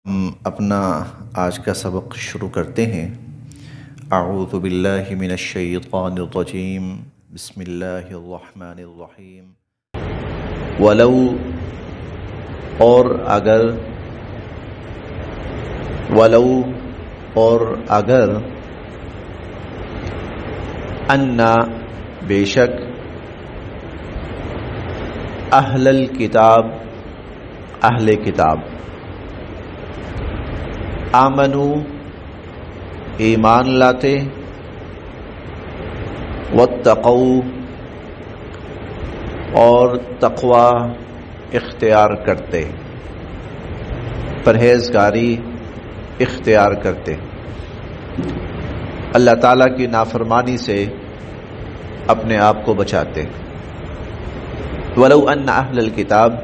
ہم اپنا آج کا سبق شروع کرتے ہیں۔ اعوذ باللہ من الشیطان الرجیم، بسم اللہ الرحمن الرحیم۔ ولو اور اگر، ولو اور اگر، انا بے شک، اہل الکتاب اہل کتاب، آمنو ایمان لاتے، واتقوا اور تقوی اختیار کرتے، پرہیزگاری اختیار کرتے، اللہ تعالیٰ کی نافرمانی سے اپنے آپ کو بچاتے۔ ولو ان اہل الکتاب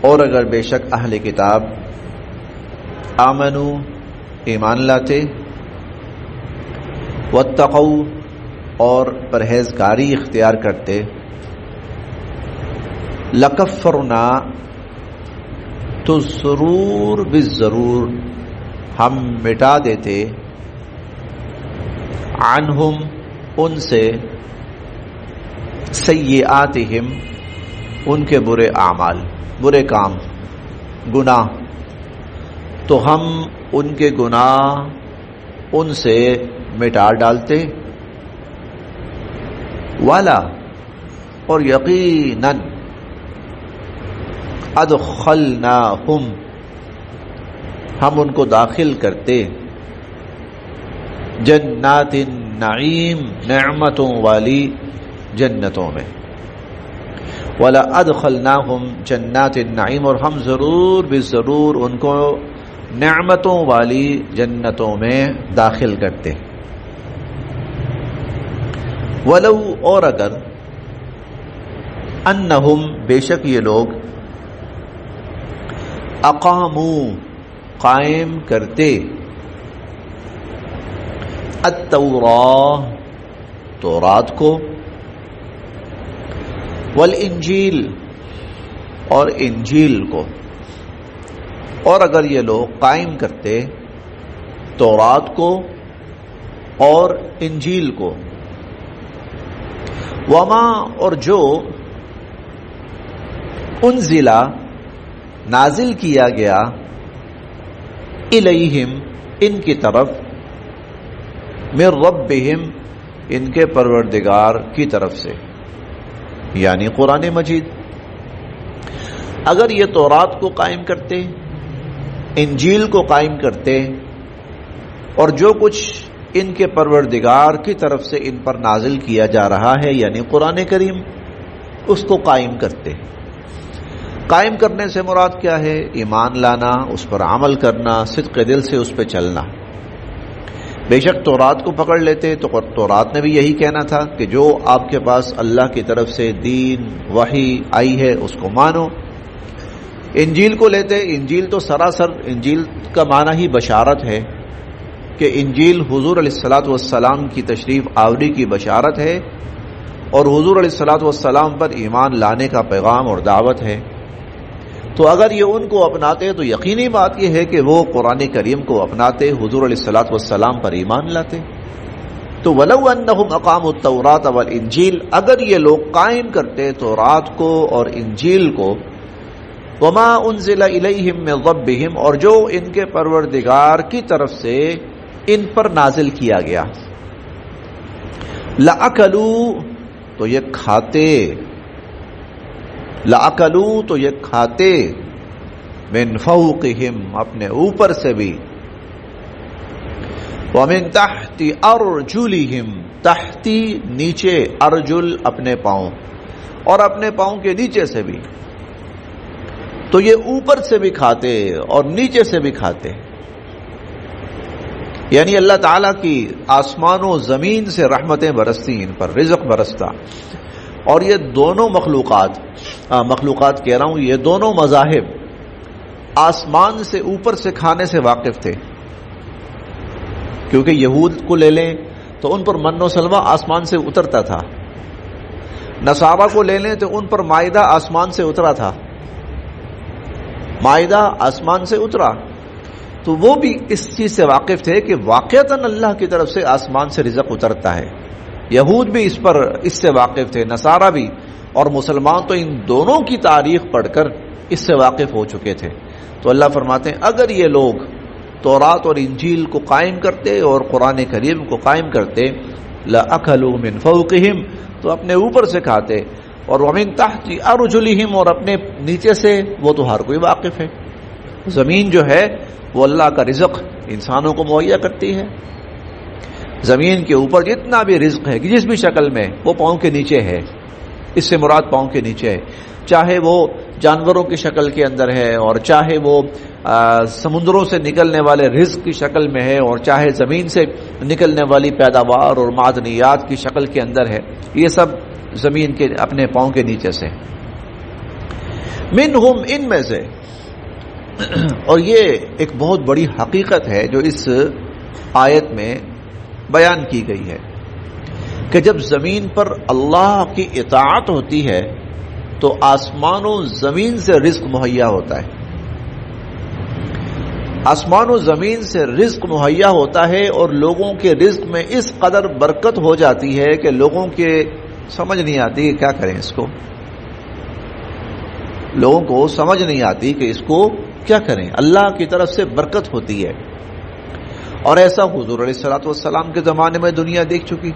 اور اگر بے شک اہل کتاب، آمنو ایمان لاتے، واتقوا اور پرہیزگاری اختیار کرتے، لکفرنا تو ضرور بالضرور ہم مٹا دیتے، عنہم ان سے، سیئاتہم ان کے برے اعمال، برے کام، گناہ، تو ہم ان کے گناہ ان سے مٹا ڈالتے، والا اور یقیناً، ادخلناہم ہم ان کو داخل کرتے، جنات النعیم نعمتوں والی جنتوں میں، ولا ادخلناہم جنات النعیم اور ہم ضرور بالضرور ان کو نعمتوں والی جنتوں میں داخل کرتے۔ ولو اور اگر، انہم بے شک یہ لوگ، اقاموا قائم کرتے، التوراۃ تورات کو، والانجیل اور انجیل کو، اور اگر یہ لوگ قائم کرتے تورات کو اور انجیل کو، وما اور جو، انزلا نازل کیا گیا، الیہم ان کی طرف، من ربہم ان کے پروردگار کی طرف سے، یعنی قرآن مجید۔ اگر یہ تورات کو قائم کرتے، انجیل کو قائم کرتے، اور جو کچھ ان کے پروردگار کی طرف سے ان پر نازل کیا جا رہا ہے یعنی قرآن کریم، اس کو قائم کرتے۔ قائم کرنے سے مراد کیا ہے؟ ایمان لانا، اس پر عمل کرنا، صدق دل سے اس پہ چلنا۔ بے شک تورات کو پکڑ لیتے تو تورات نے بھی یہی کہنا تھا کہ جو آپ کے پاس اللہ کی طرف سے دین وحی آئی ہے اس کو مانو۔ انجیل کو لیتے، انجیل تو سراسر، انجیل کا معنی ہی بشارت ہے کہ انجیل حضور علیہ الصلاۃ والسلام کی تشریف آوری کی بشارت ہے، اور حضور علیہ الصلاۃ والسلام پر ایمان لانے کا پیغام اور دعوت ہے۔ تو اگر یہ ان کو اپناتے تو یقینی بات یہ ہے کہ وہ قرآن کریم کو اپناتے، حضور علیہ الصلاۃ والسلام پر ایمان لاتے۔ تو ولو انہم اقاموا التوراۃ والانجیل، اگر یہ لوگ قائم کرتے تورات کو اور انجیل کو، وما انزل الیہم من ربہم اور جو ان کے پروردگار کی طرف سے ان پر نازل کیا گیا، لأکلوا تو یہ کھاتے، لأکلوا تو یہ کھاتے، من فوقہم اپنے اوپر سے بھی، ومن تحت ارجلہم تحتی نیچے، ارجل اپنے پاؤں، اور اپنے پاؤں کے نیچے سے بھی، تو یہ اوپر سے بھی کھاتے اور نیچے سے بھی کھاتے، یعنی اللہ تعالیٰ کی آسمان و زمین سے رحمتیں برستی، ان پر رزق برستا۔ اور یہ دونوں مخلوقات کہہ رہا ہوں، یہ دونوں مذاہب آسمان سے اوپر سے کھانے سے واقف تھے، کیونکہ یہود کو لے لیں تو ان پر من و سلوہ آسمان سے اترتا تھا، نصارہ کو لے لیں تو ان پر مائدہ آسمان سے اترا تھا، مائدہ آسمان سے اترا، تو وہ بھی اس چیز سے واقف تھے کہ واقعتاً اللہ کی طرف سے آسمان سے رزق اترتا ہے. یہود بھی اس سے واقف تھے، نصارہ بھی، اور مسلمان تو ان دونوں کی تاریخ پڑھ کر اس سے واقف ہو چکے تھے. تو اللہ فرماتے ہیں اگر یہ لوگ تورات اور انجیل کو قائم کرتے اور قرآن کریم کو قائم کرتے، لَأَكَلُوا مِن فَوْقِهِمْ، تو اپنے اوپر سے کھاتے، اور وَمِن تَحْتِ أَرْجُلِهِمْ، اور اپنے نیچے سے. وہ تو ہر کوئی واقف ہے، زمین جو ہے وہ اللہ کا رزق انسانوں کو مہیا کرتی ہے. زمین کے اوپر جتنا بھی رزق ہے جس بھی شکل میں، وہ پاؤں کے نیچے ہے. اس سے مراد پاؤں کے نیچے ہے، چاہے وہ جانوروں کی شکل کے اندر ہے، اور چاہے وہ سمندروں سے نکلنے والے رزق کی شکل میں ہے، اور چاہے زمین سے نکلنے والی پیداوار اور معدنیات کی شکل کے اندر ہے. یہ سب زمین کے اپنے پاؤں کے نیچے سے. منہم، ان میں سے. اور یہ ایک بہت بڑی حقیقت ہے جو اس آیت میں بیان کی گئی ہے کہ جب زمین پر اللہ کی اطاعت ہوتی ہے تو آسمان و زمین سے رزق مہیا ہوتا ہے. آسمان و زمین سے رزق مہیا ہوتا ہے، اور لوگوں کے رزق میں اس قدر برکت ہو جاتی ہے کہ لوگوں کے سمجھ نہیں آتی کہ کیا کریں اس کو. لوگوں کو سمجھ نہیں آتی کہ اس کو کیا کریں. اللہ کی طرف سے برکت ہوتی ہے. اور ایسا حضور علیہ الصلوۃ والسلام کے زمانے میں دنیا دیکھ چکی،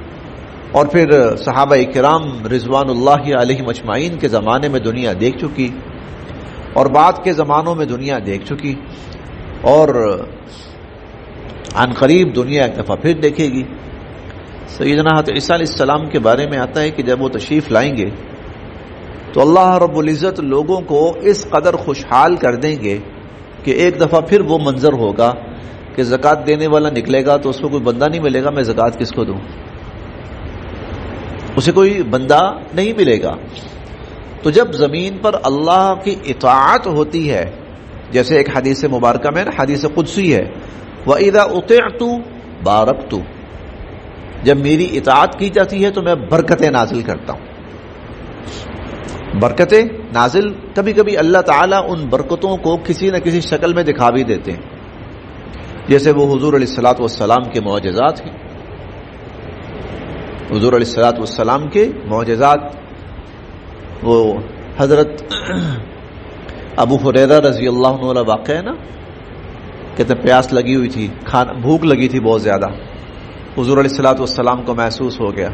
اور پھر صحابہ کرام رضوان اللہ علیہم اجمعین کے زمانے میں دنیا دیکھ چکی، اور بعد کے زمانوں میں دنیا دیکھ چکی، اور عن قریب دنیا ایک دفعہ پھر دیکھے گی. سیدنا حضرت عیسیٰ علیہ السلام کے بارے میں آتا ہے کہ جب وہ تشریف لائیں گے تو اللہ رب العزت لوگوں کو اس قدر خوشحال کر دیں گے کہ ایک دفعہ پھر وہ منظر ہوگا کہ زکوٰۃ دینے والا نکلے گا تو اس کو کوئی بندہ نہیں ملے گا، میں زکوٰۃ کس کو دوں، اسے کوئی بندہ نہیں ملے گا. تو جب زمین پر اللہ کی اطاعت ہوتی ہے، جیسے ایک حدیث مبارکہ میں حدیث قدسی ہے، وَإِذَا أُطِعْتُ بَارَكْتُ، جب میری اطاعت کی جاتی ہے تو میں برکتیں نازل کرتا ہوں. برکتیں نازل، کبھی کبھی اللہ تعالیٰ ان برکتوں کو کسی نہ کسی شکل میں دکھا بھی دیتے ہیں، جیسے وہ حضور علیہ الصلوۃ والسلام کے معجزات ہیں. حضور علیہ الصلوۃ والسلام کے معجزات، وہ حضرت ابو ہریرہ رضی اللہ عنہ والا واقعہ ہے نا، کہتے ہیں پیاس لگی ہوئی تھی، بھوک لگی تھی بہت زیادہ. حضور علیہ الصلوۃ والسلام کو محسوس ہو گیا،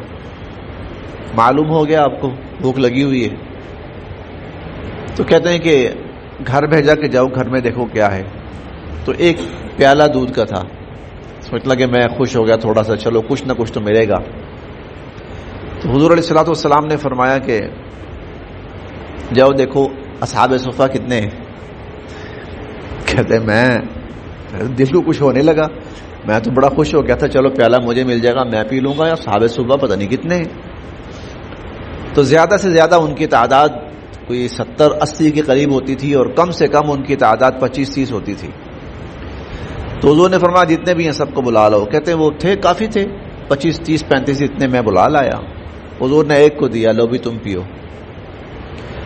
معلوم ہو گیا آپ کو بھوک لگی ہوئی ہے، تو کہتے ہیں کہ گھر بھیجا کہ جاؤ گھر میں دیکھو کیا ہے. تو ایک پیالہ دودھ کا تھا، سوچ لگے میں خوش ہو گیا تھوڑا سا، چلو کچھ نہ کچھ تو ملے گا. تو حضور علیہ الصلوۃ والسلام نے فرمایا کہ جاؤ دیکھو اصحاب صفہ کتنے ہیں. کہتے ہیں میں دل کو کچھ ہونے لگا، میں تو بڑا خوش ہو گیا تھا، چلو پیالہ مجھے مل جائے گا میں پی لوں گا، یا صحابہ صفہ پتہ نہیں کتنے ہیں. تو زیادہ سے زیادہ ان کی تعداد کوئی 70-80 کے قریب ہوتی تھی، اور کم سے کم ان کی تعداد 25-30 ہوتی تھی. تو حضور نے فرمایا جتنے بھی ہیں سب کو بلا لو. کہتے ہیں وہ تھے کافی تھے، 25-30-35 اتنے میں بلا لایا. حضور نے ایک کو دیا، لو بھی تم پیو.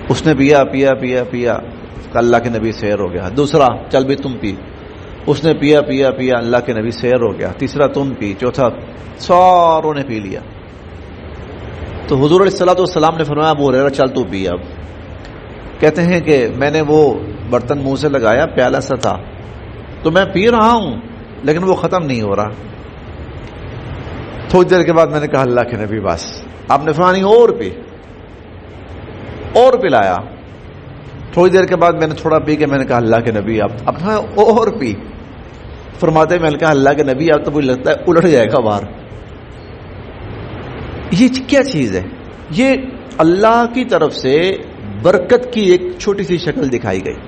اس نے پیا پیا پیا پیا، اللہ کے نبی سیر ہو گیا. دوسرا، چل بھی تم پی. اس نے پیا پیا پیا، اللہ کے نبی سیر ہو گیا. تیسرا تم پی. چوتھا، ساروں نے پی لیا. تو حضور علیہ الصلوۃ والسلام نے فرمایا ابو ہریرہ چل تو پی. اب کہتے ہیں کہ میں نے وہ برتن منہ سے لگایا، پیالہ سا تھا، تو میں پی رہا ہوں لیکن وہ ختم نہیں ہو رہا. تھوڑی دیر کے بعد میں نے کہا اللہ کے نبی بس. آپ نے فرمایا نہیں اور پی، اور پلایا. تھوڑی دیر کے بعد میں نے تھوڑا پی کے میں نے کہا اللہ کے نبی اب اور پی. فرماتے میں نے کہا اللہ کے نبی اب تو مجھے لگتا ہے الٹ جائے گا باہر. یہ کیا چیز ہے؟ یہ اللہ کی طرف سے برکت کی ایک چھوٹی سی شکل دکھائی گئی.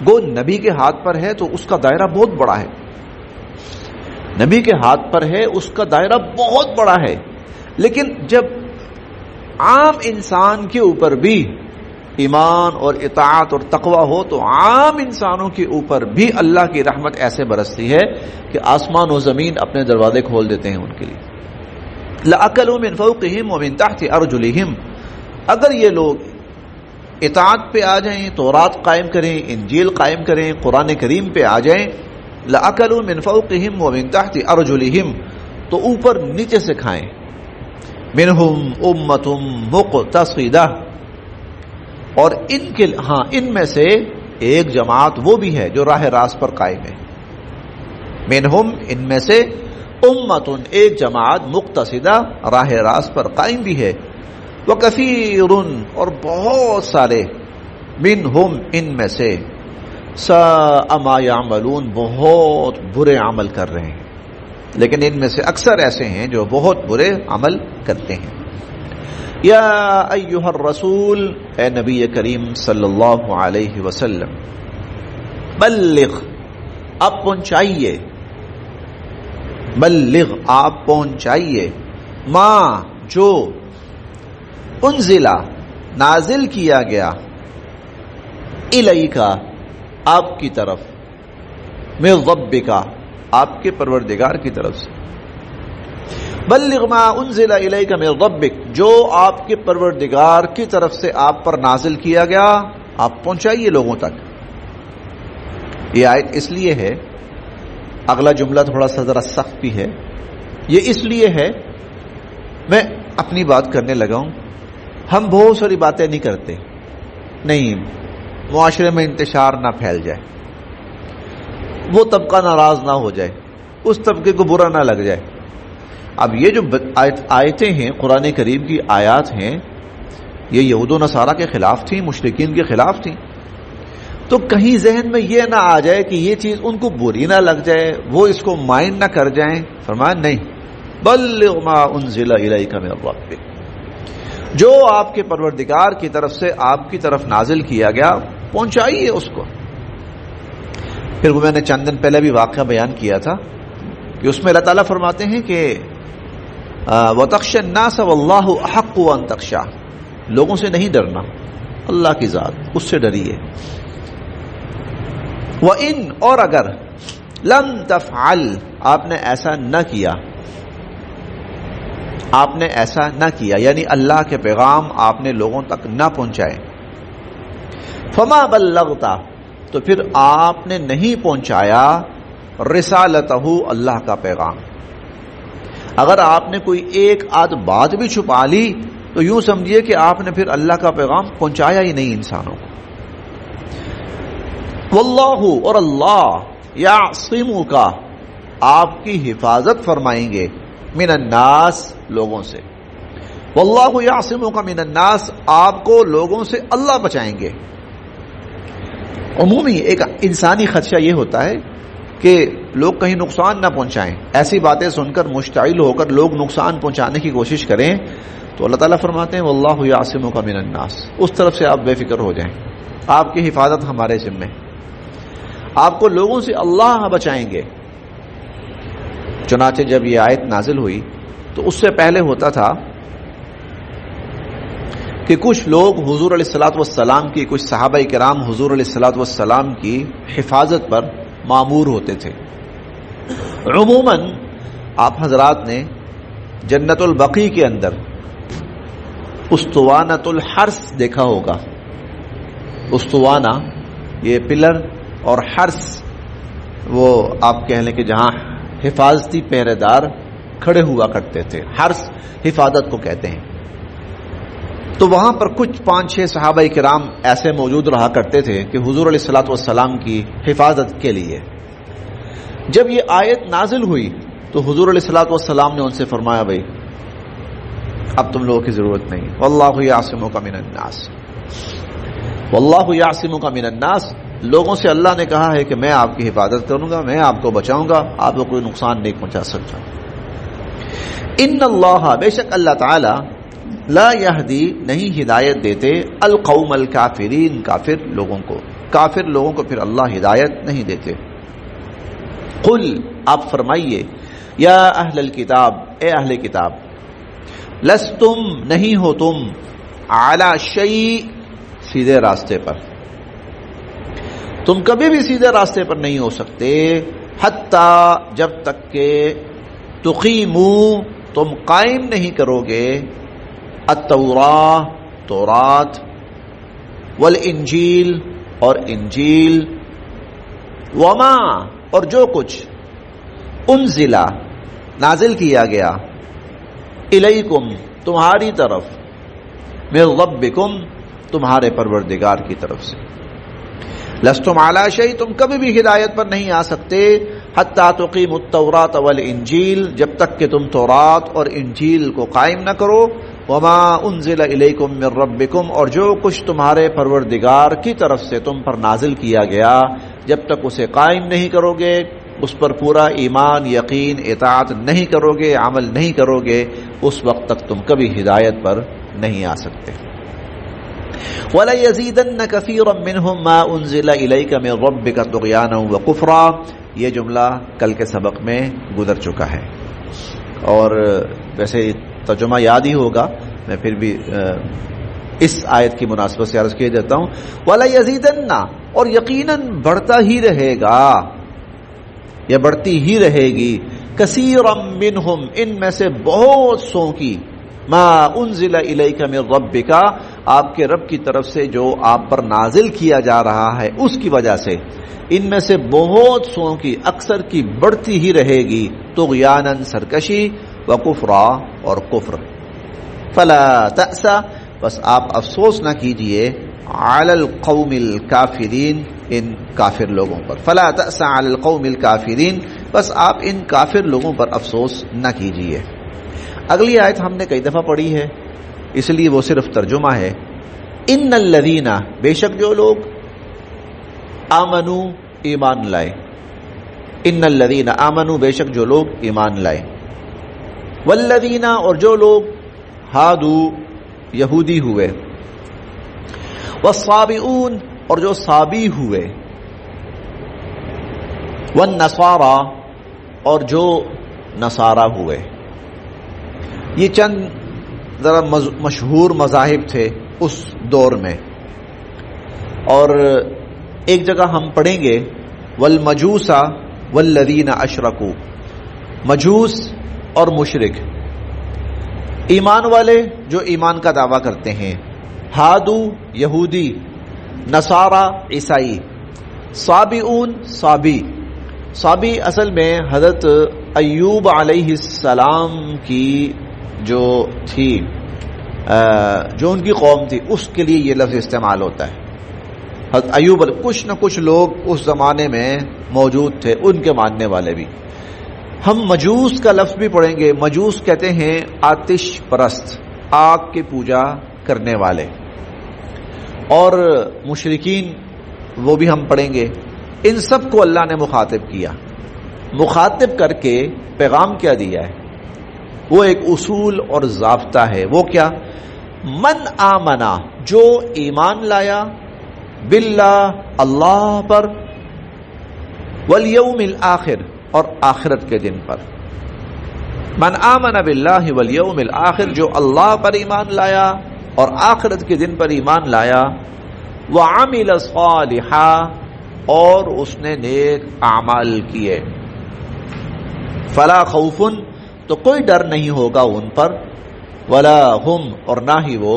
گو نبی کے ہاتھ پر ہے تو اس کا دائرہ بہت بڑا ہے. نبی کے ہاتھ پر ہے اس کا دائرہ بہت بڑا ہے. لیکن جب عام انسان کے اوپر بھی ایمان اور اطاعت اور تقوی ہو تو عام انسانوں کے اوپر بھی اللہ کی رحمت ایسے برستی ہے کہ آسمان و زمین اپنے دروازے کھول دیتے ہیں ان کے لیے. لَأَكَلُوا مِن فَوْقِهِمْ وَمِن تَحْتِ أَرْجُلِهِمْ. اگر یہ لوگ اطاعت پہ آ جائیں، تورات قائم کریں، انجیل قائم کریں، قرآن کریم پہ آ جائیں، لَأَكَلُوا مِنْ فَوْقِهِمْ وَمِنْ تَحْتِ أَرْجُلِهِمْ، تو اوپر نیچے سے کھائیں. مِنْهُمْ أُمَّةٌ مُقْتَصِدَةٌ، اور ان میں سے ایک جماعت وہ بھی ہے جو راہ راست پر قائم ہے. منہم، ان میں سے، امتن، ایک جماعت، مقتصدہ، راہ راست پر قائم بھی ہے. وکثیر، اور بہت سارے، منہم، ان میں سے، ساء ما یعملون، بہت برے عمل کر رہے ہیں. لیکن ان میں سے اکثر ایسے ہیں جو بہت برے عمل کرتے ہیں. یا ایھا الرسول، اے نبی کریم صلی اللہ علیہ وسلم، بلغ، آپ پہنچائیے، بلغ، آپ پہنچائیے، ما، جو، انزلہ، نازل کیا گیا، الیک، آپ کی طرف، من ربک، آپ کے پروردگار کی طرف سے. بلغ ما انزل الیک من ربک، جو آپ کے پروردگار کی طرف سے آپ پر نازل کیا گیا آپ پہنچائیے لوگوں تک. یہ آیت اس لیے ہے، اگلا جملہ تھوڑا سا ذرا سخت بھی ہے، یہ اس لیے ہے، میں اپنی بات کرنے لگا ہوں، ہم بہت ساری باتیں نہیں کرتے، نہیں، معاشرے میں انتشار نہ پھیل جائے، وہ طبقہ ناراض نہ ہو جائے، اس طبقے کو برا نہ لگ جائے. اب یہ جو آیتیں ہیں، قرآن کریم کی آیات ہیں، یہ یہود و نصارہ کے خلاف تھیں، مشرکین کے خلاف تھیں. تو کہیں ذہن میں یہ نہ آ جائے کہ یہ چیز ان کو بری نہ لگ جائے، وہ اس کو مائنڈ نہ کر جائیں. فرمایا نہیں، بلغ ما انزل الیک من ربک، جو آپ کے پروردگار کی طرف سے آپ کی طرف نازل کیا گیا پہنچائیے اس کو. پھر وہ میں نے چند دن پہلے بھی واقعہ بیان کیا تھا کہ اس میں اللہ تعالیٰ فرماتے ہیں کہ وَتَخْشَى النَّاسَ وَاللَّهُ أَحَقُّ أَن تَخْشَى، لوگوں سے نہیں ڈرنا، اللہ کی ذات، اس سے ڈریے. وَإِن، اور اگر، لَمْ تَفْعَلْ، آپ نے ایسا نہ کیا، آپ نے ایسا نہ کیا، یعنی اللہ کے پیغام آپ نے لوگوں تک نہ پہنچائے، فَمَا بَلَّغْتَ، تو پھر آپ نے نہیں پہنچایا، رسالتہ، اللہ کا پیغام. اگر آپ نے کوئی ایک آدھ بات بھی چھپا لی تو یوں سمجھیے کہ آپ نے پھر اللہ کا پیغام پہنچایا ہی نہیں انسانوں کو. واللہ، اور اللہ، یعصمک، آپ کی حفاظت فرمائیں گے، من الناس، لوگوں سے. واللہ یعصمک من الناس، آپ کو لوگوں سے اللہ بچائیں گے. عمومی ایک انسانی خدشہ یہ ہوتا ہے کہ لوگ کہیں نقصان نہ پہنچائیں. ایسی باتیں سن کر مشتعل ہو کر لوگ نقصان پہنچانے کی کوشش کریں تو اللہ تعالیٰ فرماتے ہیں واللہ یعصمک من الناس، اس طرف سے آپ بے فکر ہو جائیں، آپ کی حفاظت ہمارے ذمہ، آپ کو لوگوں سے اللہ بچائیں گے. چنانچہ جب یہ آیت نازل ہوئی تو اس سے پہلے ہوتا تھا کہ کچھ لوگ حضور علیہ الصلوۃ والسلام کی، کچھ صحابہ کرام حضور علیہ الصلوۃ والسلام کی حفاظت پر مامور ہوتے تھے. عموماً آپ حضرات نے جنت البقیع کے اندر استوانۃ الحرس دیکھا ہوگا. استوانہ یہ پلر اور حرس وہ آپ کہہ لیں کہ جہاں حفاظتی پہرے دار کھڑے ہوا کرتے تھے، حرس حفاظت کو کہتے ہیں. تو وہاں پر کچھ 5-6 صحابہ کرام ایسے موجود رہا کرتے تھے کہ حضور علیہ الصلوۃ والسلام کی حفاظت کے لیے. جب یہ آیت نازل ہوئی تو حضور علیہ الصلوۃ والسلام نے ان سے فرمایا بھائی اب تم لوگوں کی ضرورت نہیں، واللہ یعصمک من الناس، واللہ یعصمک من الناس، لوگوں سے اللہ نے کہا ہے کہ میں آپ کی حفاظت کروں گا، میں آپ کو بچاؤں گا، آپ کو کوئی نقصان نہیں پہنچا سکتا. ان اللہ، بے شک اللہ تعالی، لا یہدی، نہیں ہدایت دیتے، القوم الکافرین، کافر لوگوں کو، کافر لوگوں کو پھر اللہ ہدایت نہیں دیتے. قل، آپ فرمائیے، یا اہل الکتاب، اے اہل کتاب، لستم، نہیں ہو تم، علی شیء، سیدھے راستے پر، تم کبھی بھی سیدھے راستے پر نہیں ہو سکتے، حتی، جب تک کہ تقیموا، تم قائم نہیں کرو گے، التوراہ، تورات، والانجیل، اور انجیل، وما، اور جو کچھ انزلا نازل کیا گیا الیکم تمہاری طرف من ربکم تمہارے پروردگار کی طرف سے لستم علی شیء تم کبھی بھی ہدایت پر نہیں آ سکتے حتی تقیموا التوراۃ والانجیل جب تک کہ تم تورات اور انجیل کو قائم نہ کرو وما انزل الیکم من ربکم اور جو کچھ تمہارے پروردگار کی طرف سے تم پر نازل کیا گیا جب تک اسے قائم نہیں کرو گے اس پر پورا ایمان یقین اطاعت نہیں کرو گے عمل نہیں کرو گے اس وقت تک تم کبھی ہدایت پر نہیں آ سکتے وَلَيَزِيدَنَّ كَثِيرًا مِّنْهُمْ مَا أُنزِلَ إِلَيْكَ مِن رَّبِّكَ طُغْيَانًا وَكُفْرًا یہ جملہ کل کے سبق میں گزر چکا ہے اور ویسے ترجمہ یاد ہی ہوگا میں پھر بھی اس آیت کی مناسبت سے عرض کیے دیتا ہوں وَلَيَزِيدَنَّ اور یقیناً بڑھتا ہی رہے گا یا بڑھتی ہی رہے گی کثیرا منہم ان میں سے بہت سو کی ما انزل الیک من ربک آپ کے رب کی طرف سے جو آپ پر نازل کیا جا رہا ہے اس کی وجہ سے ان میں سے بہت سو کی اکثر کی بڑھتی ہی رہے گی طغیانا سرکشی وکفرا اور کفر فلا تأسا بس آپ افسوس نہ کیجئے علی القوم الکافرین ان کافر لوگوں پر فلا تأسا علی القوم الکافرین بس آپ ان کافر لوگوں پر افسوس نہ کیجئے اگلی آیت ہم نے کئی دفعہ پڑھی ہے اس لیے وہ صرف ترجمہ ہے ان الذین بے شک جو لوگ آمنو ایمان لائے ان الذین آمنو بے شک جو لوگ ایمان لائے والذین اور جو لوگ ہادو یہودی ہوئے والصابئون اور جو صابی ہوئے والنصارى اور جو نصارہ ہوئے یہ چند ذرا مشہور مذاہب تھے اس دور میں اور ایک جگہ ہم پڑھیں گے والمجوس والذین اشرکوا مجوس اور مشرک ایمان والے جو ایمان کا دعویٰ کرتے ہیں ہادو یہودی نصارہ عیسائی صابئون صابی اصل میں حضرت ایوب علیہ السلام کی جو تھی جو ان کی قوم تھی اس کے لیے یہ لفظ استعمال ہوتا ہے حضرت ایوب کچھ نہ کچھ لوگ اس زمانے میں موجود تھے ان کے ماننے والے بھی ہم مجوس کا لفظ بھی پڑھیں گے مجوس کہتے ہیں آتش پرست آگ کی پوجا کرنے والے اور مشرکین وہ بھی ہم پڑھیں گے ان سب کو اللہ نے مخاطب کیا مخاطب کر کے پیغام کیا دیا ہے وہ ایک اصول اور ضابطہ ہے وہ کیا من آمنا جو ایمان لایا باللہ اللہ پر والیوم الآخر اور آخرت کے دن پر من آمن باللہ والیوم الآخر جو اللہ پر ایمان لایا اور آخرت کے دن پر ایمان لایا وعمل صالحا اور اس نے نیک اعمال کیے فلا خوف تو کوئی ڈر نہیں ہوگا ان پر ولا هم اور نہ ہی وہ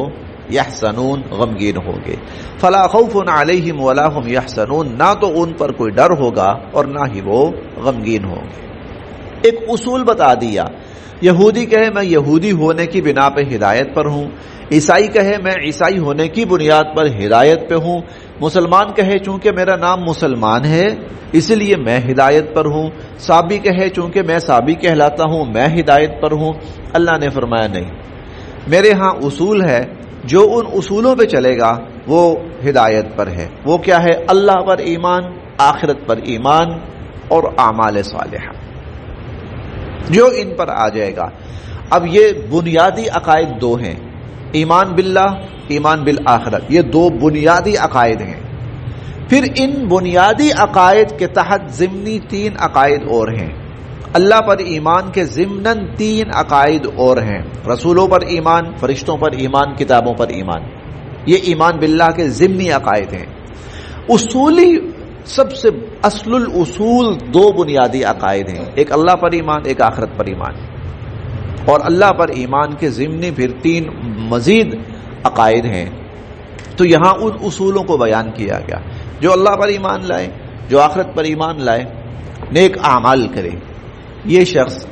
یحزنون غمگین ہوں گے فلا خوف علیہم ولا هم یحزنون نہ تو ان پر کوئی ڈر ہوگا اور نہ ہی وہ غمگین ہوں گے ایک اصول بتا دیا یہودی کہے میں یہودی ہونے کی بنا پہ ہدایت پر ہوں عیسائی کہے میں عیسائی ہونے کی بنیاد پر ہدایت پہ ہوں مسلمان کہے چونکہ میرا نام مسلمان ہے اسی لیے میں ہدایت پر ہوں صابی کہے چونکہ میں صابی کہلاتا ہوں میں ہدایت پر ہوں اللہ نے فرمایا نہیں میرے ہاں اصول ہے جو ان اصولوں پہ چلے گا وہ ہدایت پر ہے وہ کیا ہے اللہ پر ایمان آخرت پر ایمان اور اعمال صالحہ جو ان پر آ جائے گا اب یہ بنیادی عقائد دو ہیں ایمان باللہ ایمان بالآخرت یہ دو بنیادی عقائد ہیں پھر ان بنیادی عقائد کے تحت ضمنی تین عقائد اور ہیں اللہ پر ایمان کے ضمناً تین عقائد اور ہیں رسولوں پر ایمان فرشتوں پر ایمان کتابوں پر ایمان یہ ایمان باللہ کے ضمنی عقائد ہیں اصولی سب سے اصل الاصول دو بنیادی عقائد ہیں ایک اللہ پر ایمان ایک آخرت پر ایمان اور اللہ پر ایمان کے ضمنی پھر تین مزید عقائد ہیں تو یہاں ان اصولوں کو بیان کیا گیا جو اللہ پر ایمان لائے جو آخرت پر ایمان لائے نیک اعمال کرے، یہ شخص